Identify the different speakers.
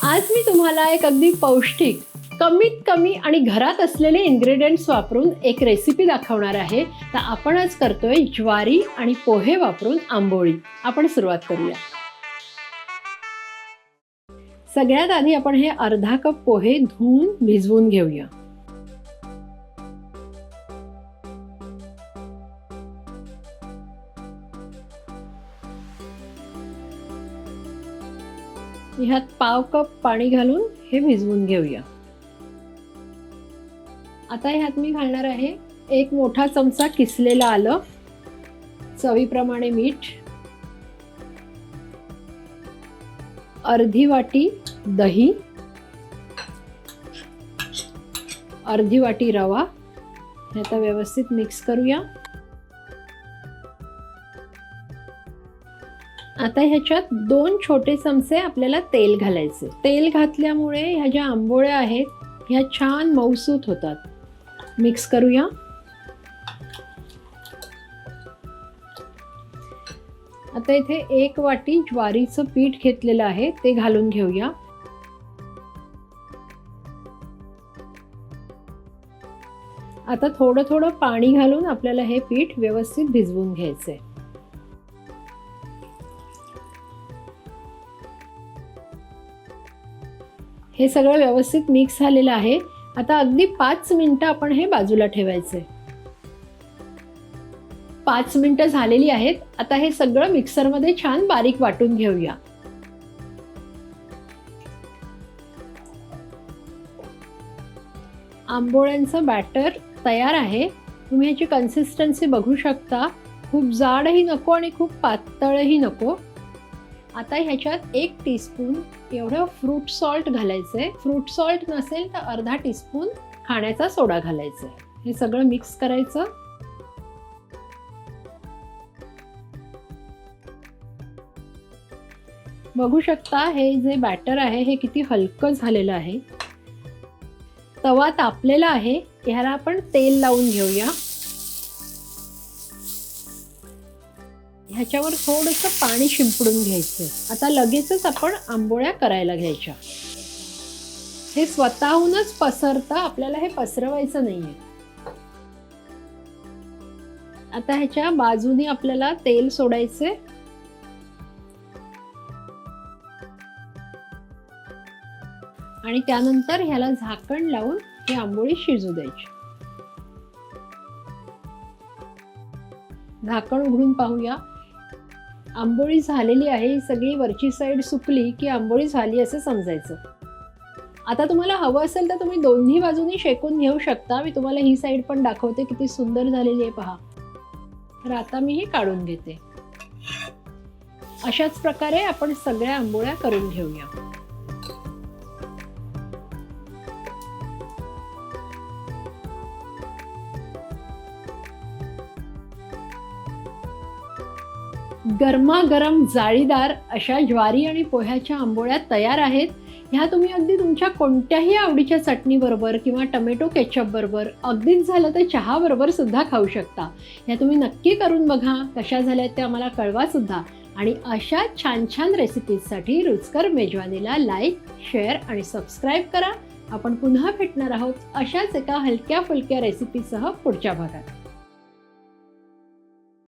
Speaker 1: आज मी तुम्हाला एक अगदी पौष्टिक, कमीत कमी आणि घरात असलेले इन्ग्रेडियंट्स वापरून एक रेसिपी दाखवणार आहे. तर आपण आज करतोय ज्वारी आणि पोहे वापरून आंबोळी. आपण सुरुवात करूया. सगळ्यात आधी आपण हे अर्धा कप पोहे धुवून भिजवून घेऊया. ह्यात पाव कप पाणी घालून हे भिजवून घेऊया. आता ह्यात मी घालणार आहे एक मोठा चमचा किसलेलं आलं, चवीप्रमाणे मीठ, अर्धी वाटी दही, अर्धी वाटी रवा. हे आता व्यवस्थित मिक्स करूया. आता ह्याच्यात 2 छोटे चमचे आपल्याला तेल घालायचे. तेल घातल्यामुळे ह्या ज्या आंबोळ्या आहेत ह्या छान मऊसूत होतात. मिक्स करूया. आता इथे 1 वाटी ज्वारीचं पीठ घेतलेलं आहे ते घालून घेऊया. आता थोडं थोडं पाणी घालून आपल्याला हे पीठ व्यवस्थित भिजवून घ्यायचंय. हे सगळं व्यवस्थित मिक्स झालेलं आहे. आता अगदी 5 मिनिटं आपण हे बाजूला ठेवायचे. 5 मिनिटं झालेली आहेत. आता हे सगळं मिक्सरमध्ये छान बारीक वाटून घेऊया. आंबोळ्यांचं बॅटर तयार आहे. तुम्ही ह्याची कन्सिस्टन्सी बघू शकता. खूप जाडही नको आणि खूप पातळही नको. आता ह्याच्यात 1 टीस्पून एवढं फ्रूट सॉल्ट घालायचंय. फ्रूट सॉल्ट नसेल तर अर्धा टीस्पून खाण्याचा सोडा घालायचा. हे सगळं मिक्स करायचं. बघू शकता हे जे बॅटर आहे हे किती हलकं झालेलं आहे. तवा तापलेला आहे. ह्याला आपण तेल लावून घेऊया. ह्याच्यावर थोडंसं पाणी शिंपडून घ्यायचं. आता लगेचच आपण आंबोळ्या करायला घ्यायच्या. हे स्वतःहूनच पसरतं, आपल्याला हे पसरवायचं नाहीये. आता ह्याच्या बाजूने आपल्याला तेल सोडायचे आणि त्यानंतर ह्याला झाकण लावून ही आंबोळी शिजू द्यायची. झाकण उघडून पाहूया. आंबोळी झालेली आहे. सगळी वरची साईड सुकली की आंबोळी झाली असं समजायचं. आता तुम्हाला हवं असेल तर तुम्ही दोन्ही बाजूनी शेकून घेऊ शकता. मी तुम्हाला ही साईड पण दाखवते किती सुंदर झालेली आहे पहा. तर आता मी ही काढून घेते. अशाच प्रकारे आपण सगळ्या आंबोळ्या करून घेऊया. गरमागरम जाळीदार अशा ज्वारी आणि पोह्याच्या आंबोळ्या तयार आहेत. ह्या तुम्ही अगदी तुमच्या कोणत्याही आवडीच्या चटणीबरोबर किंवा टोमॅटो केचप बरोबर, अगदीच झालं तर चहा बरोबर सुद्धा खाऊ शकता. ह्या तुम्ही नक्की करून बघा. कशा झाल्यात ते आम्हाला कळवा सुद्धा. आणि अशा छान छान रेसिपीजसाठी रुचकर मेजवानीला लाईक, शेअर आणि सबस्क्राईब करा. आपण पुन्हा भेटणार आहोत अशाच एका हलक्या फुलक्या रेसिपीसह पुढच्या भागात.